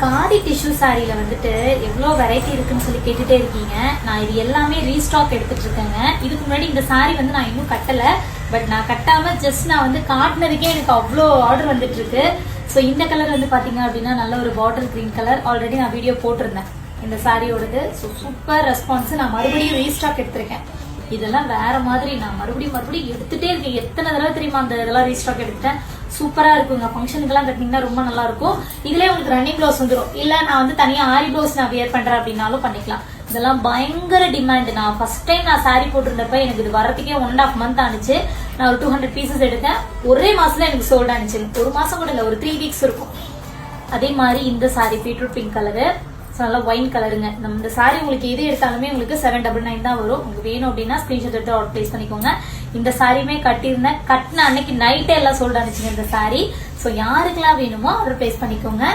Khadi tissue சாரியில வந்துட்டு எவ்வளோ variety இருக்குன்னு சொல்லி கேட்டுட்டே இருக்கீங்க. நான் இது எல்லாமே ரீஸ்டாக் எடுத்துட்டு இருக்கேங்க. இதுக்கு முன்னாடி இந்த சாரி வந்து நான் இன்னும் கட்டல. பட் நான் கட்டாம ஜஸ்ட் நான் வந்து காட்டினதுக்கே எனக்கு அவ்வளோ ஆர்டர் வந்துட்டு இருக்கு. ஸோ இந்த கலர் வந்து பாத்தீங்க அப்படின்னா நல்ல ஒரு பாட்டில் கிரீன் கலர். ஆல்ரெடி நான் வீடியோ போட்டிருந்தேன் இந்த சாரியோடது. So super response. நான் மறுபடியும் ரீஸ்டாக் எடுத்திருக்கேன். இதெல்லாம் வேற மாதிரி நான் மறுபடியும் எடுத்துட்டே இருக்கேன். எத்தனை தடவை தெரியுமா அந்த இதெல்லாம் ரீஸ்டாக் எடுத்துட்டேன். சூப்பரா இருக்குங்க. ஃபங்க்ஷனுக்குலாம் கட்டினீங்கன்னா ரொம்ப நல்லா இருக்கும். இதுலயே உங்களுக்கு ரன்னிங் ப்ளவுஸ் வந்துடும். இல்ல நான் வந்து தனியா ஆரி ப்ளவுஸ் நான் வியர் பண்றேன் அப்படின்னாலும் பண்ணிக்கலாம். இதெல்லாம் பயங்கர டிமாண்ட். நான் ஃபர்ஸ்ட் டைம் நான் சாரி போட்டிருந்தப்ப எனக்கு இது வரதுக்கே 1.5 month ஆனிச்சு. நான் ஒரு 200 pieces எடுத்தேன். ஒரே மாசத்துல எனக்கு சோல்ட் ஆனிச்சு. ஒரு மாசம் கூட இல்ல, ஒரு 3 weeks இருக்கும். அதே மாதிரி இந்த சாரி பீட்ரூட் பிங்க் கலரு, நல்லா ஒயின் கலருங்க. நம்ம இந்த சாரி உங்களுக்கு எது எடுத்தாலுமே உங்களுக்கு 799 தான் வரும். உங்களுக்கு வேணும் அப்படின்னா ஸ்கிரீன்ஷாட் எடுத்து ஆர்டர் பிளேஸ் பண்ணிக்கோங்க. இந்த சாரியுமே கட்டியிருந்தேன். கட்டின அன்னைக்கு நைட்டே எல்லாம் சோல்ட் ஆனிச்சுங்க இந்த சாரி. ஸோ யாருக்கெல்லாம் வேணுமோ ஆர்டர் பிளேஸ் பண்ணிக்கோங்க.